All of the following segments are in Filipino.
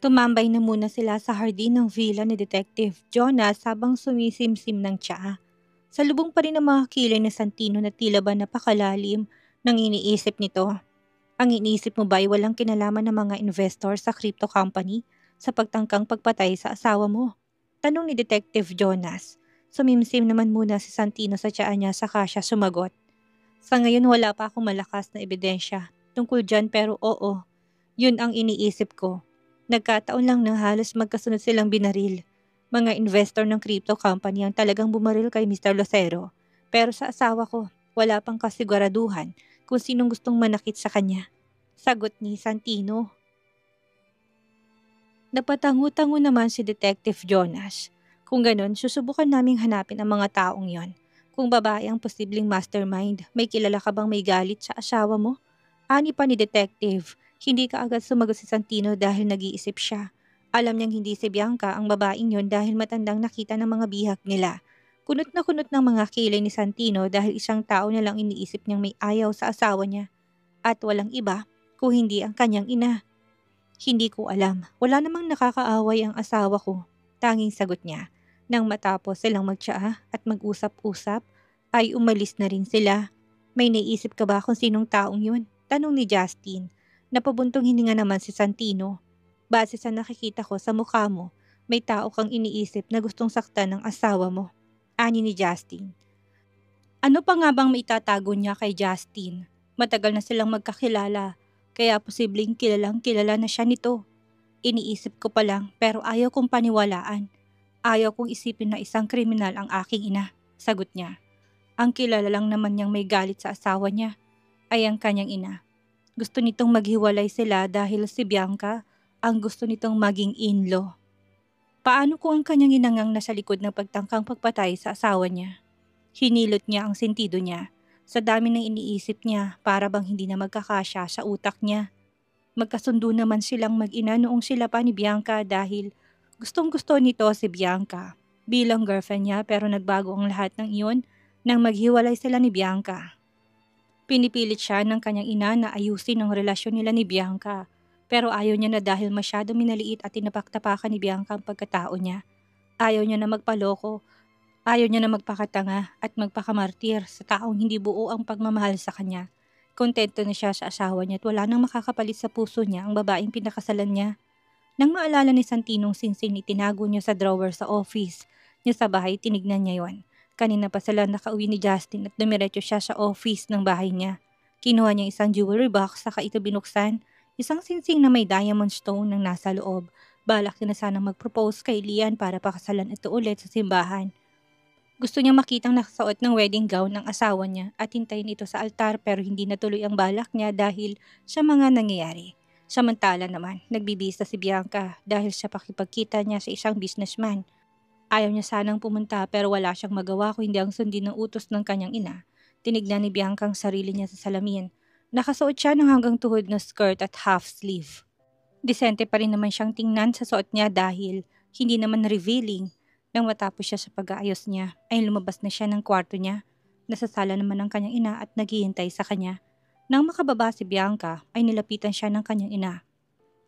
Tumambay na muna sila sa hardin ng villa ni Detective Jonas habang sumisimsim ng tsaa. Salubong pa rin ang mga kilay ni Santino na tila ba napakalalim ng iniisip nito. Ang iniisip mo ba ay walang kinalaman ng mga investor sa crypto company sa pagtangkang pagpatay sa asawa mo? Tanong ni Detective Jonas. Sumimsim naman muna si Santino sa tsaa niya saka siya sumagot. Sa ngayon wala pa akong malakas na ebidensya tungkol dyan pero oo, yun ang iniisip ko. Nagkataon lang na halos magkasunod silang binaril. Mga investor ng crypto company ang talagang bumaril kay Mr. Lucero. Pero sa asawa ko, wala pang kasiguraduhan kung sinong gustong manakit sa kanya. Sagot ni Santino. Napatango-tango naman si Detective Jonas. Kung ganun, susubukan naming hanapin ang mga taong yon. Kung babae ang posibleng mastermind, may kilala ka bang may galit sa asawa mo? Ani pa ni Detective, hindi ka agad sumagot si Santino dahil nag-iisip siya. Alam niyang hindi si Bianca ang babaeng yon dahil matandang nakita ng mga bihag nila. Kunot na kunot ng mga kilay ni Santino dahil isang tao na lang iniisip niyang may ayaw sa asawa niya. At walang iba kung hindi ang kanyang ina. Hindi ko alam. Wala namang nakakaaway ang asawa ko. Tanging sagot niya. Nang matapos silang magtsaa at mag-usap-usap, ay umalis na rin sila. May naisip ka ba kung sinong taong yun? Tanong ni Justin. Napabuntong hininga naman si Santino. Base sa nakikita ko sa mukha mo, may tao kang iniisip na gustong saktan ng asawa mo. Ani ni Justin. Ano pa nga bang maitatago niya kay Justin? Matagal na silang magkakilala, kaya posibleng kilalang kilala na siya nito. Iniisip ko pa lang pero ayaw kong paniwalaan. Ayaw kong isipin na isang kriminal ang aking ina, sagot niya. Ang kilala lang naman niyang may galit sa asawa niya ay ang kanyang ina. Gusto nitong maghiwalay sila dahil si Bianca ang gusto nitong maging in-law. Paano kung ang kanyang inangang nasa likod ng pagtangkang pagpatay sa asawa niya? Hinilot niya ang sentido niya. Sa dami ng iniisip niya, para bang hindi na magkakasya sa utak niya. Magkasundo naman silang mag-ina noong sila pa ni Bianca dahil gustong-gusto nito si Bianca bilang girlfriend niya pero nagbago ang lahat ng iyon nang maghiwalay sila ni Bianca. Pinipilit siya ng kanyang ina na ayusin ang relasyon nila ni Bianca pero ayaw niya na dahil masyado minaliit at tinapaktapakan ni Bianca ang pagkatao niya. Ayaw niya na magpaloko. Ayaw niya na magpakatanga at magpakamartir sa taong hindi buo ang pagmamahal sa kanya. Kontento na siya sa asawa niya at wala nang makakapalit sa puso niya ang babaeng pinakasalan niya. Nang maalala ni Santinong singsing itinago niya sa drawer sa office niya sa bahay, tinignan niya yon. Kanina pa sila nakauwi ni Justin at dumiretso siya sa office ng bahay niya. Kinuha niya isang jewelry box saka ito binuksan. Isang singsing na may diamond stone ang nasa loob. Balak niya na sanang mag-propose kay Lian para pakasalan ito ulit sa simbahan. Gusto niyang makitang nakasuot ng wedding gown ng asawa niya at hintayin ito sa altar pero hindi natuloy ang balak niya dahil sa mga nangyayari. Samantala naman, nagbibista si Bianca dahil sa pakipagkita niya sa isang businessman. Ayaw niya sanang pumunta pero wala siyang magawa kung hindi ang sundin ng utos ng kanyang ina. Tinignan ni Bianca ang sarili niya sa salamin. Nakasuot siya ng hanggang tuhod na skirt at half sleeve. Disente pa rin naman siyang tingnan sa suot niya dahil hindi naman revealing. Nang matapos siya sa pag-aayos niya, ay lumabas na siya ng kwarto niya. Nasa sala naman ang kanyang ina at naghihintay sa kanya. Nang makababa si Bianca, ay nilapitan siya ng kanyang ina.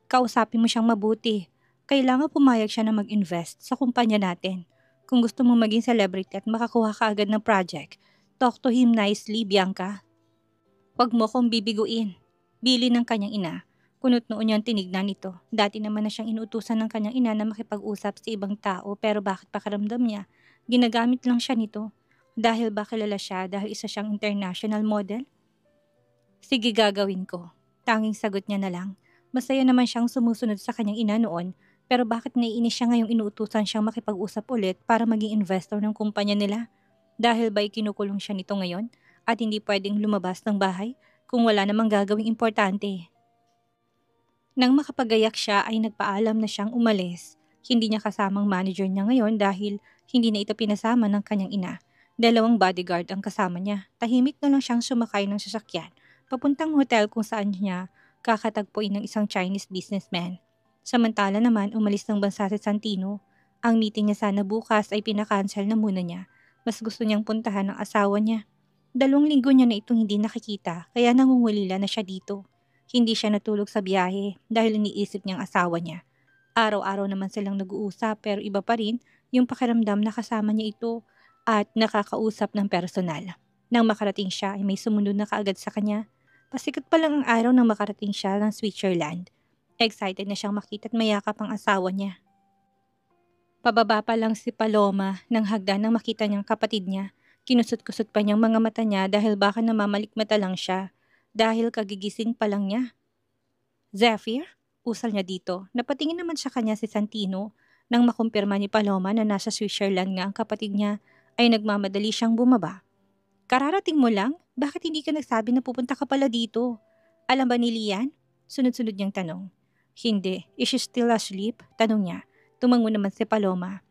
Kausapin mo siyang mabuti. Kailangan pumayag siya na mag-invest sa kumpanya natin. Kung gusto mong maging celebrity at makakuha ka agad ng project, talk to him nicely, Bianca. Huwag mo kong bibiguin. Bili ng kanyang ina. Kunot noon niyang tinignan ito. Dati naman na siyang inuutusan ng kanyang ina na makipag-usap sa ibang tao pero bakit pakiramdam niya? Ginagamit lang siya nito. Dahil ba kilala siya dahil isa siyang international model? Sige, gagawin ko. Tanging sagot niya na lang. Masaya naman siyang sumusunod sa kanyang ina noon pero bakit naiinis siya ngayong inuutusan siyang makipag-usap ulit para maging investor ng kumpanya nila? Dahil ba ikinukulong siya nito ngayon at hindi pwedeng lumabas ng bahay kung wala namang gagawing importante? Nang makapagayak siya ay nagpaalam na siyang umalis. Hindi niya kasamang manager niya ngayon dahil hindi na ito pinasama ng kanyang ina. 2 bodyguard ang kasama niya. Tahimik na lang siyang sumakay ng sasakyan. Papuntang hotel kung saan niya kakatagpuin ng isang Chinese businessman. Samantala naman umalis ng bansa si Santino. Ang meeting niya sana bukas ay pinakancel na muna niya. Mas gusto niyang puntahan ng asawa niya. 2 linggo niya na itong hindi nakikita kaya nangungulila na siya dito. Hindi siya natulog sa biyahe dahil iniisip niyang asawa niya. Araw-araw naman silang nag-uusap pero iba pa rin yung pakiramdam na kasama niya ito at nakakausap ng personal. Nang makarating siya ay may sumunod na kaagad sa kanya. Pasikat pa lang ang araw nang makarating siya ng Switzerland. Excited na siyang makita at mayakap ang asawa niya. Pababa pa lang si Paloma nang hagdan nang makita niyang kapatid niya. Kinusot-kusot pa niyang mga mata niya dahil baka namamalikmata lang siya dahil kagigising pa lang niya. Zephyr? Usal niya dito. Napatingin naman sa kanya si Santino nang makumpirma ni Paloma na nasa Switzerland nga ang kapatid niya ay nagmamadali siyang bumaba. Kararating mo lang? Bakit hindi ka nagsabi na pupunta ka pala dito? Alam ba ni Lian? Sunod-sunod niyang tanong. Hindi. Is she still asleep? Tanong niya. Tumango naman si Paloma.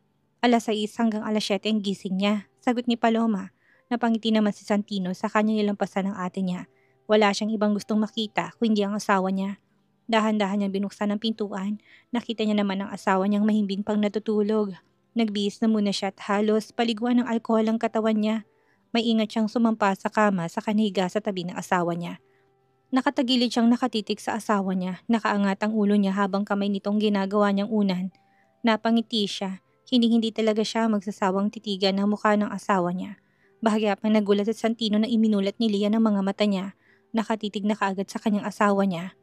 6:00 hanggang 7:00 ang gising niya. Sagot ni Paloma. Napangiti naman si Santino sa kanya nilampasan ng ate niya. Wala siyang ibang gustong makita kundi ang asawa niya. Dahan-dahan niyang binuksan ang pintuan. Nakita niya naman ang asawa niyang mahimbing pang natutulog. Nagbihis na muna siya at halos paliguan ng alkohol ang katawan niya. May ingat siyang sumampa sa kama sa kanihiga sa tabi ng asawa niya. Nakatagilid siyang nakatitig sa asawa niya. Nakaangat ang ulo niya habang kamay nitong ginagawa niyang unan. Napangiti siya. Hindi talaga siya magsasawang titigan ng mukha ng asawa niya. Bahagya pang nagulat at Santino na iminulat ni Lian ang mga mata niya. Nakatitig na kaagad sa kanyang asawa niya.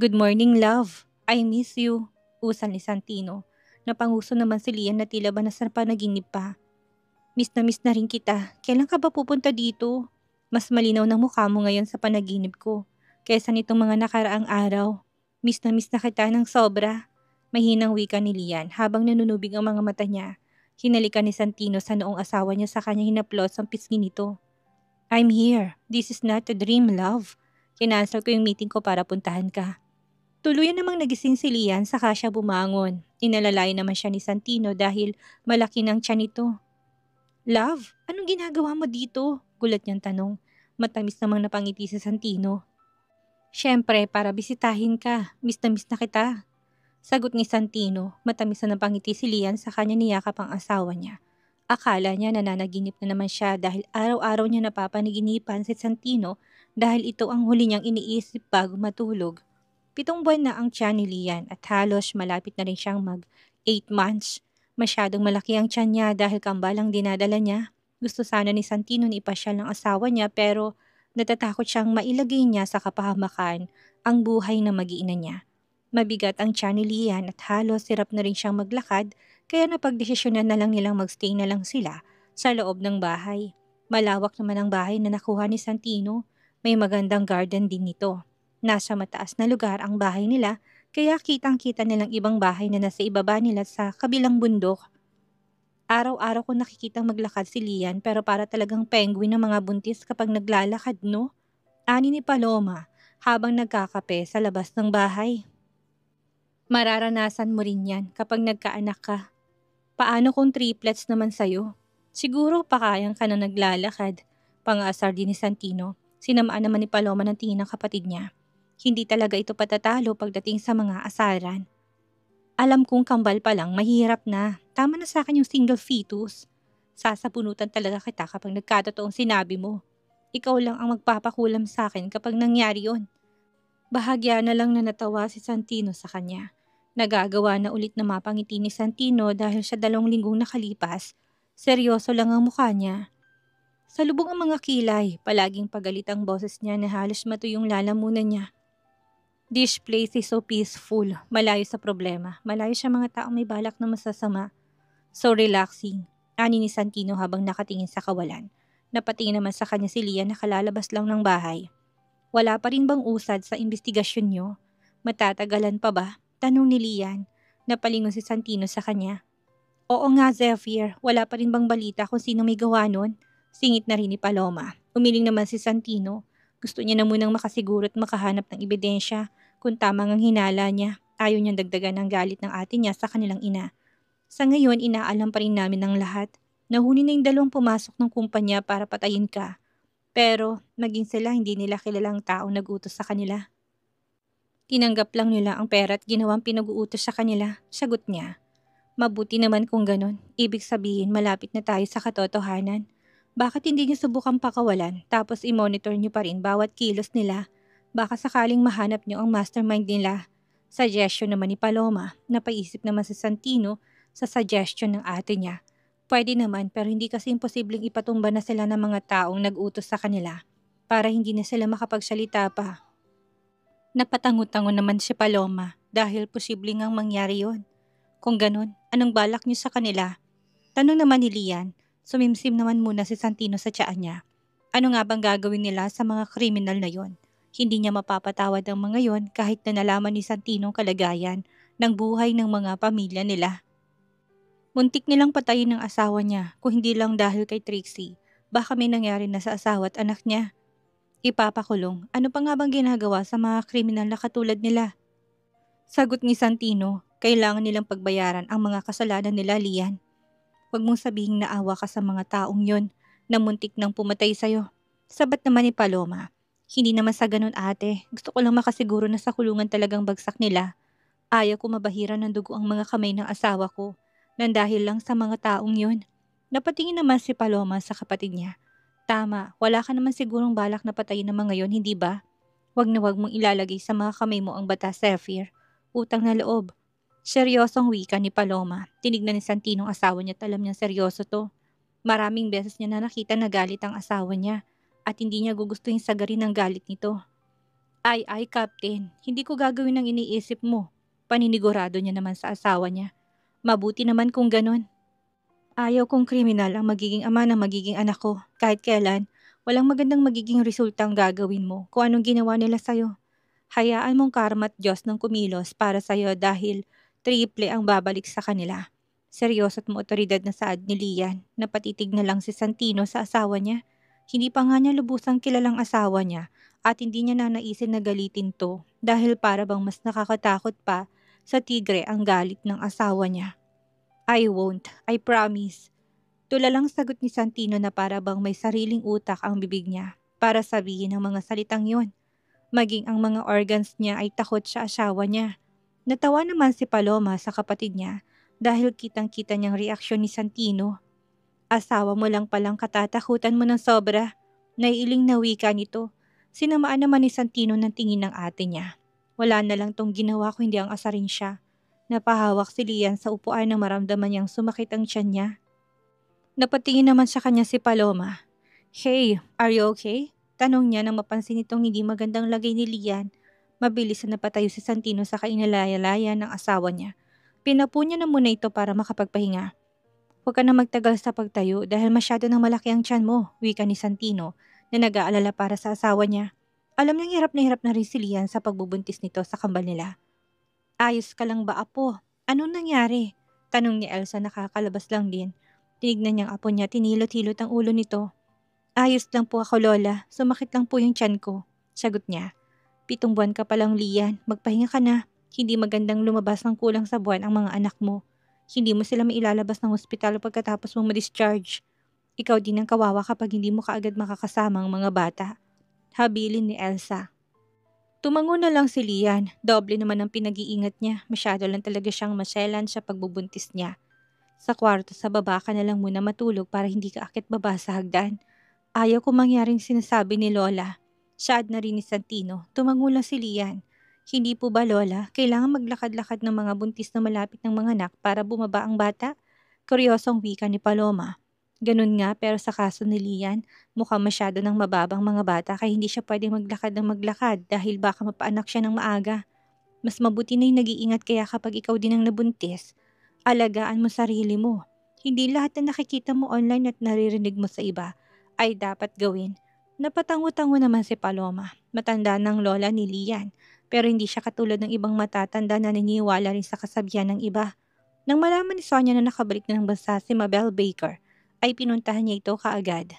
Good morning, love. I miss you. Usal ni Santino. Napanguso naman si Lian na tila ba nasa panaginip pa. Miss na rin kita. Kailan ka ba pupunta dito? Mas malinaw ng mukha mo ngayon sa panaginip ko kaysa nitong mga nakaraang araw. Miss na kita ng sobra. Mahinang wika ni Lian habang nanunubig ang mga mata niya. Hinalikan ni Santino sa noong asawa niya sa kanya hinaplos ang pisngi nito. I'm here. This is not a dream, love. Kinansel ko yung meeting ko para puntahan ka. Tuluyan namang nagising si Lian saka siya bumangon. Inalalay naman siya ni Santino dahil malaki ng tiyan nito. Love, anong ginagawa mo dito? Gulat niyang tanong. Matamis namang napangiti si Santino. Siyempre, para bisitahin ka. Miss na kita. Sagot ni Santino. Matamis na napangiti si Lian sa kanya niyakap ang asawa niya. Akala niya nananaginip na naman siya dahil araw-araw niya napapanaginipan si Santino dahil ito ang huli niyang iniisip bago matulog. 7 buwan na ang tiyan ni Lian at halos malapit na rin siyang mag 8 months. Masyadong malaki ang tiyan niya dahil kambalang dinadala niya. Gusto sana ni Santino na ipasyal ng asawa niya pero natatakot siyang mailagay niya sa kapahamakan ang buhay na mag-iina niya. Mabigat ang tiyan ni Lian at halos hirap na rin siyang maglakad kaya napagdesisyonan na lang nilang magstay na lang sila sa loob ng bahay. Malawak naman ang bahay na nakuha ni Santino. May magandang garden din nito. Nasa mataas na lugar ang bahay nila kaya kitang-kita nilang ibang bahay na nasa ibaba nila sa kabilang bundok. Araw-araw ko nakikitang maglakad si Lian pero para talagang penguin ng mga buntis kapag naglalakad, no? Ani ni Paloma habang nagkakape sa labas ng bahay. Mararanasan mo rin yan kapag nagkaanak ka. Paano kung triplets naman sa'yo? Siguro pakayang ka na naglalakad. Pang-aasar din ni Santino. Sinamaan naman ni Paloma ng tingin ng kapatid niya. Hindi talaga ito patatalo pagdating sa mga asaran. Alam kong kambal pa lang, mahirap na. Tama na sa akin yung single fetus. Sasapunutan talaga kita kapag nagkatotoong sinabi mo. Ikaw lang ang magpapakulam sa akin kapag nangyari yon. Bahagya na lang na natawa si Santino sa kanya. Nagagawa na ulit na mapangiti ni Santino dahil sa 2 linggong nakalipas. Seryoso lang ang mukha niya. Sa lubong ang mga kilay, palaging pagalit ang boses niya na halos matuyong lalamunan niya. This place is so peaceful, malayo sa problema, malayo sa mga taong may balak na masasama. So relaxing, ani ni Santino habang nakatingin sa kawalan. Napatingin naman sa kanya si Lian na kalalabas lang ng bahay. Wala pa rin bang usad sa investigasyon niyo? Matatagalan pa ba? Tanong ni Lian. Napalingon si Santino sa kanya. Oo nga, Zephyr, wala pa rin bang balita kung sino may gawa nun? Singit na rin ni Paloma. Umiling naman si Santino. Gusto niya na munang makasiguro at makahanap ng ebidensya kung tama ang hinala niya. Ayaw niyang dagdagan ang galit ng ate niya sa kanilang ina. Sa ngayon, inaalam pa rin namin ng lahat. Nahuli na yung 2 pumasok ng kumpanya para patayin ka. Pero maging sila hindi nila kilalang taong nag-utos sa kanila. Tinanggap lang nila ang pera at ginawang pinag-uutos sa kanila, sagot niya. Mabuti naman kung ganon. Ibig sabihin malapit na tayo sa katotohanan. Bakit hindi niyo subukang pakawalan tapos i-monitor niyo pa rin bawat kilos nila? Baka sakaling mahanap niyo ang mastermind nila. Suggestion naman ni Paloma, napaisip naman si Santino sa suggestion ng ate niya. Pwede naman pero hindi kasi imposibleng ipatumba na sila ng mga taong nag-utos sa kanila para hindi na sila makapagsalita pa. Napatango-tango naman si Paloma dahil posibleng ngang mangyari yon. Kung ganun, anong balak niyo sa kanila? Tanong naman ni Lian, sumimsim naman muna si Santino sa tiyan niya. Ano nga bang gagawin nila sa mga kriminal na yon? Hindi niya mapapatawad ang mga yon kahit na nalaman ni Santino ang kalagayan ng buhay ng mga pamilya nila. Muntik nilang patayin ng asawa niya kung hindi lang dahil kay Trixie. Baka may nangyari na sa asawa at anak niya. Ipapakulong, ano pa nga bang ginagawa sa mga kriminal na katulad nila? Sagot ni Santino, kailangan nilang pagbayaran ang mga kasalanan nila, Lian. Huwag mong sabihing naawa ka sa mga taong yon na muntik nang pumatay sa'yo. Sabat naman ni Paloma. Hindi naman sa ganun ate, gusto ko lang makasiguro na sa kulungan talagang bagsak nila. Ayaw ko mabahira ng dugo ang mga kamay ng asawa ko, nang dahil lang sa mga taong yon. Napatingin naman si Paloma sa kapatid niya. Tama, wala ka naman sigurong balak na patayin ng mga yon, hindi ba? Huwag na huwag mong ilalagay sa mga kamay mo ang batas, Zephyr. Utang na loob. Seryosong wika ni Paloma. Tinignan ni Santino ang asawa niya at alam niyang seryoso to. Maraming beses niya na nakita na galit ang asawa niya at hindi niya gugustuhin sagarin ang galit nito. Ay, Captain, hindi ko gagawin ang iniisip mo. Paninigurado niya naman sa asawa niya. Mabuti naman kung ganun. Ayaw kong kriminal ang magiging ama ng magiging anak ko. Kahit kailan, walang magandang magiging resulta ang gagawin mo kung anong ginawa nila sa'yo. Hayaan mong karma at Diyos ng kumilos para sa'yo dahil triple ang babalik sa kanila. Seryoso at maotoridad na saad ni Lian na patitig na lang si Santino sa asawa niya. Hindi pa nga niya lubusang kilalang asawa niya at hindi niya nanaisin na galitin to dahil para bang mas nakakatakot pa sa tigre ang galit ng asawa niya. I won't, I promise. Tulalang sagot ni Santino na para bang may sariling utak ang bibig niya para sabihin ang mga salitang yon. Maging ang mga organs niya ay takot sa asawa niya. Natawa naman si Paloma sa kapatid niya dahil kitang-kita niyang reaksyon ni Santino. Asawa mo lang palang katatakutan mo ng sobra. Naiiling na wika nito. Sinamaan naman ni Santino ng tingin ng ate niya. Wala na lang tong ginawa kung hindi ang asarin siya. Napahawak si Lian sa upuan nang maramdaman niyang sumakit ang tiyan niya. Napatingin naman sa kanya si Paloma. Hey, are you okay? Tanong niya nang mapansin itong hindi magandang lagay ni Lian. Mabilis na napatayo si Santino sa kainalaya-laya ng asawa niya. Pinapo niya na muna ito para makapagpahinga. Huwag ka na magtagal sa pagtayo dahil masyado nang malaki ang tiyan mo, wika ni Santino na nag-aalala para sa asawa niya. Alam niyang hirap na rin si Lian sa pagbubuntis nito sa kambal nila. Ayos ka lang ba, apo? Anong nangyari? Tanong ni Elsa nakakalabas lang din. Tinignan niyang apo niya, tinilot-hilot ang ulo nito. Ayos lang po ako, Lola. Sumakit lang po yung tiyan ko. Sagot niya. 7 buwan ka palang, Lian. Magpahinga ka na. Hindi magandang lumabas ng kulang sa buwan ang mga anak mo. Hindi mo sila mailalabas ng ospital pagkatapos mong ma-discharge. Ikaw din ang kawawa kapag hindi mo kaagad makakasama ang mga bata. Habilin ni Elsa. Tumango na lang si Lian. Doble naman ang pinag-iingat niya. Masyado lang talaga siyang maselan sa pagbubuntis niya. Sa kwarto sa baba ka na lang muna matulog para hindi ka akit baba sa hagdan. Ayaw ko mangyaring sinasabi ni Lola. Sad na rin ni Santino. Tumango lang si Lian. Hindi po ba, Lola, kailangan maglakad-lakad ng mga buntis na malapit ng mga anak para bumaba ang bata? Kuryosong wika ni Paloma. Ganun nga pero sa kaso ni Lian, mukhang masyado ng mababang mga bata kaya hindi siya pwedeng maglakad ng maglakad dahil baka mapaanak siya ng maaga. Mas mabuti na yung nag-iingat kaya kapag ikaw din ang nabuntis. Alagaan mo sarili mo. Hindi lahat na nakikita mo online at naririnig mo sa iba ay dapat gawin. Napatango-tango naman si Paloma. Matanda ng lola ni Lian. Pero hindi siya katulad ng ibang matatanda na naniniwala rin sa kasabihan ng iba. Nang malaman ni Sonia na nakabalik na ng bansa si Mabel Baker, ay pinuntahan niya ito kaagad.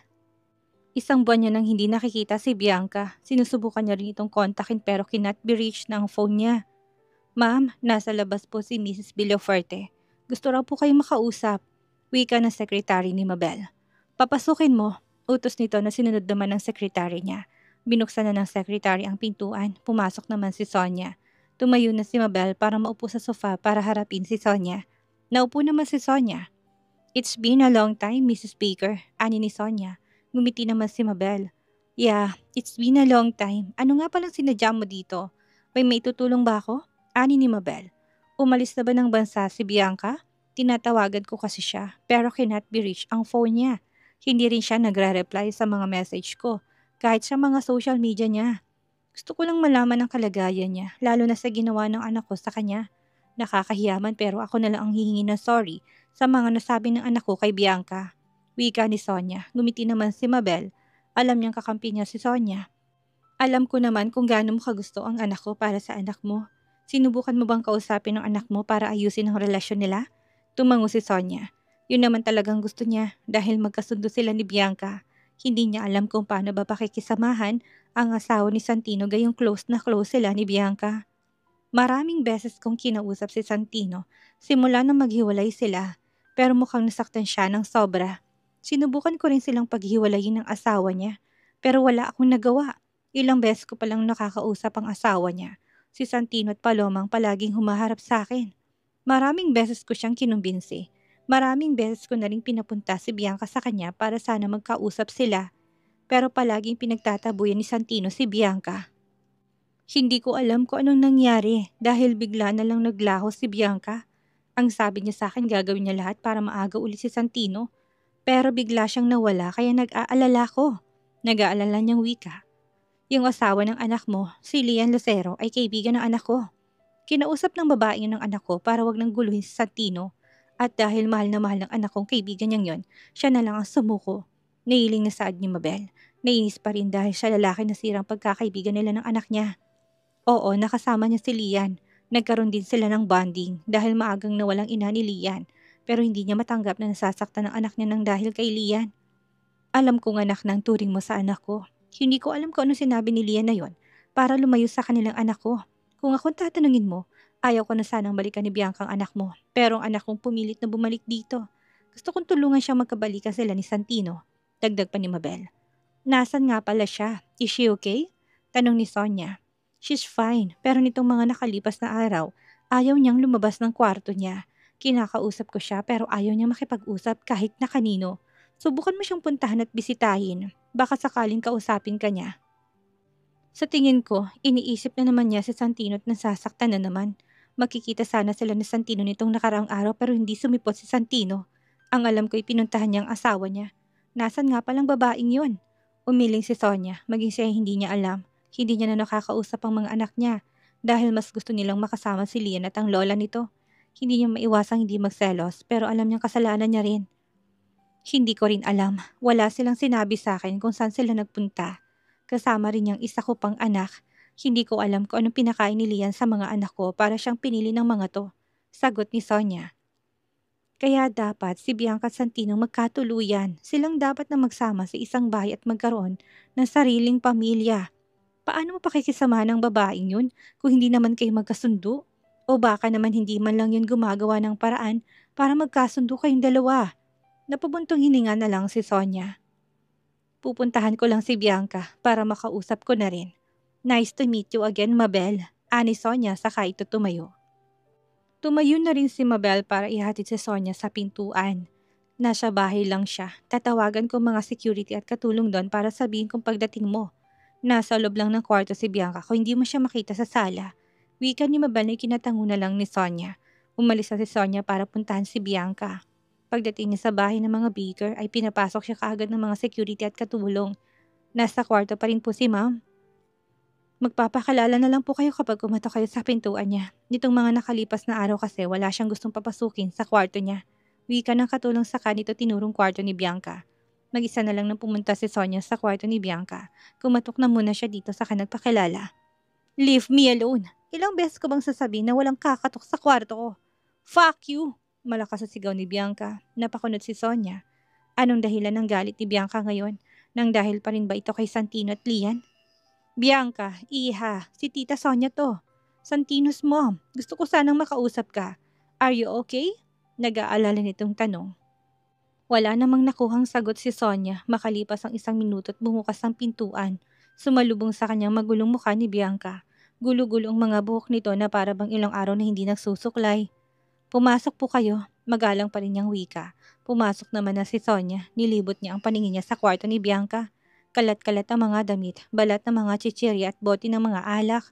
1 buwan niya nang hindi nakikita si Bianca. Sinusubukan niya rin itong kontakin pero cannot be reached ng phone niya. Ma'am, nasa labas po si Mrs. Villafuerte. Gusto raw po kayong makausap. Wika ng sekretary ni Mabel. Papasukin mo. Utos nito na sinunod naman ng sekretary niya. Binuksan na ng sekretary ang pintuan. Pumasok naman si Sonia. Tumayo na si Mabel para maupo sa sofa para harapin si Sonia. Naupo naman si Sonia. It's been a long time, Mrs. Baker. Ani ni Sonia. Ngumiti naman si Mabel. Yeah, it's been a long time. Ano nga palang sinadya mo dito? May maitutulong ba ako? Ani ni Mabel. Umalis na ba ng bansa si Bianca? Tinatawagan ko kasi siya pero cannot be reached ang phone niya. Hindi rin siya nagre-reply sa mga message ko kahit sa mga social media niya. Gusto ko lang malaman ang kalagayan niya lalo na sa ginawa ng anak ko sa kanya. Nakakahiyaman pero ako na lang ang hihingi ng sorry sa mga nasabi ng anak ko kay Bianca. Wika ni Sonia. Ngumiti naman si Mabel. Alam niyang kakampi niya si Sonia. Alam ko naman kung gaano mo kagusto ang anak ko para sa anak mo. Sinubukan mo bang kausapin ng anak mo para ayusin ang relasyon nila? Tumango si Sonia. Yun naman talagang gusto niya dahil magkasundo sila ni Bianca. Hindi niya alam kung paano ba pakikisamahan ang asawa ni Santino gayong close na close sila ni Bianca. Maraming beses kong kinausap si Santino simula nang maghiwalay sila pero mukhang nasaktan siya ng sobra. Sinubukan ko rin silang paghiwalayin ng asawa niya pero wala akong nagawa. Ilang beses ko palang nakakausap ang asawa niya. Si Santino at Palomang palaging humaharap sa akin. Maraming beses ko siyang kinumbinsi. Maraming beses ko na rin pinapunta si Bianca sa kanya para sana magkausap sila. Pero palaging pinagtatabuyan ni Santino si Bianca. Hindi ko alam kung anong nangyari dahil bigla na lang naglaho si Bianca. Ang sabi niya sa akin gagawin niya lahat para maaga ulit si Santino. Pero bigla siyang nawala kaya nag-aalala ko. Nag-aalala niyang wika. Yung asawa ng anak mo, si Lian Lucero, ay kaibigan ng anak ko. Kinausap ng babae ng anak ko para wag nang guluhin si Santino. At dahil mahal na mahal ng anak kong kaibigan niyang yon, siya na lang ang sumuko. Nailing na saad ni Mabel. Nainis pa rin dahil sa lalaki na sirang pagkakaibigan nila ng anak niya. Oo, nakasama niya si Lian. Nagkaroon din sila ng bonding dahil maagang nawalang ina ni Lian. Pero hindi niya matanggap na nasasaktan ng anak niya nang dahil kay Lian. Alam kong anak ng turing mo sa anak ko. Hindi ko alam kung ano sinabi ni Lian na yon para lumayo sa kanilang anak ko. Kung akong tatanungin mo, ayaw ko na sanang balikan ni Bianca ang anak mo. Pero ang anak kong pumilit na bumalik dito. Gusto kong tulungan siyang magkabalikan sila ni Santino. Dagdag pa ni Mabel. Nasaan nga pala siya? Is she okay? Tanong ni Sonia. She's fine, pero nitong mga nakalipas na araw, ayaw niyang lumabas ng kwarto niya. Kinakausap ko siya pero ayaw niyang makipag-usap kahit na kanino. Subukan mo siyang puntahan at bisitahin. Baka sakaling kausapin ka niya. Sa tingin ko, iniisip na naman niya si Santino at nasasaktan na naman. Makikita sana sila ni Santino nitong nakaraang araw pero hindi sumipot si Santino. Ang alam ko'y pinuntahan niya ang asawa niya. Nasaan nga palang babaeng yun? Umiling si Sonia, maging siya hindi niya alam. Hindi niya na nakakausap ang mga anak niya dahil mas gusto nilang makasama si Lian at ang lola nito. Hindi niya maiwasang hindi magselos pero alam niyang kasalanan niya rin. Hindi ko rin alam. Wala silang sinabi sa akin kung saan sila nagpunta. Kasama rin yung isa ko pang anak. Hindi ko alam kung anong pinakain ni Lian sa mga anak ko para siyang pinili ng mga to. Sagot ni Sonia. Kaya dapat si Bianca at Santino magkatuluyan. Silang dapat na magsama sa isang bahay at magkaroon ng sariling pamilya. Paano mo pakikisamahan ng babaeng yun kung hindi naman kayo magkasundo? O baka naman hindi man lang yun gumagawa ng paraan para magkasundo kayong dalawa? Napabuntong hininga na lang si Sonia. Pupuntahan ko lang si Bianca para makausap ko na rin. Nice to meet you again, Mabel. Ani Sonia saka ito tumayo. Tumayo na rin si Mabel para ihatid si Sonia sa pintuan. Nasa bahay lang siya. Tatawagan ko mga security at katulong doon para sabihin kung pagdating mo. Nasa loob lang ng kwarto si Bianca kung hindi mo siya makita sa sala. Wika ni Mabel na kinatango na lang ni Sonia. Umalis na si Sonia para puntahan si Bianca. Pagdating niya sa bahay ng mga baker ay pinapasok siya kaagad ng mga security at katulong. Nasa kwarto pa rin po si ma'am. Magpapakalala na lang po kayo kapag kumatok kayo sa pintuan niya. Nitong mga nakalipas na araw kasi wala siyang gustong papasukin sa kwarto niya. Wika ng katulong sa kanito tinurong kwarto ni Bianca. Mag-isa na lang nang pumunta si Sonia sa kwarto ni Bianca. Kumatok na muna siya dito sa nagpakilala. Leave me alone. Ilang beses ko bang sasabihin na walang kakatok sa kwarto ko? Fuck you! Malakas sa sigaw ni Bianca. Napakunod si Sonia. Anong dahilan ng galit ni Bianca ngayon? Nang dahil pa rin ba ito kay Santino at Lian? Bianca, iha, si Tita Sonia to. Santino's mom, gusto ko sanang makausap ka. Are you okay? Nag-aalala nitong tanong. Wala namang nakuhang sagot si Sonia makalipas ang 1 minuto at bumukas ang pintuan. Sumalubong sa kanyang magulong mukha ni Bianca. Gulo-gulo ang mga buhok nito na para bang ilang araw na hindi nagsusuklay. Pumasok po kayo, magalang pa rin niyang wika. Pumasok naman na si Sonia, nilibot niya ang paningin niya sa kwarto ni Bianca. Kalat-kalat ang mga damit, balat ng mga chichirya at bote ng mga alak.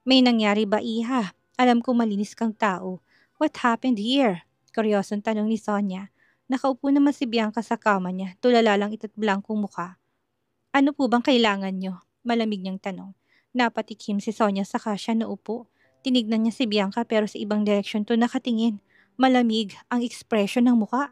May nangyari ba, iha? Alam ko malinis kang tao. What happened here? Kuryosong tanong ni Sonia. Nakaupo naman si Bianca sa kama niya, tulala lang ito't blankong mukha. Ano po bang kailangan nyo? Malamig niyang tanong. Napatikim si Sonia saka siya naupo. Tinignan niya si Bianca pero sa ibang direksyon to nakatingin. Malamig ang ekspresyon ng muka.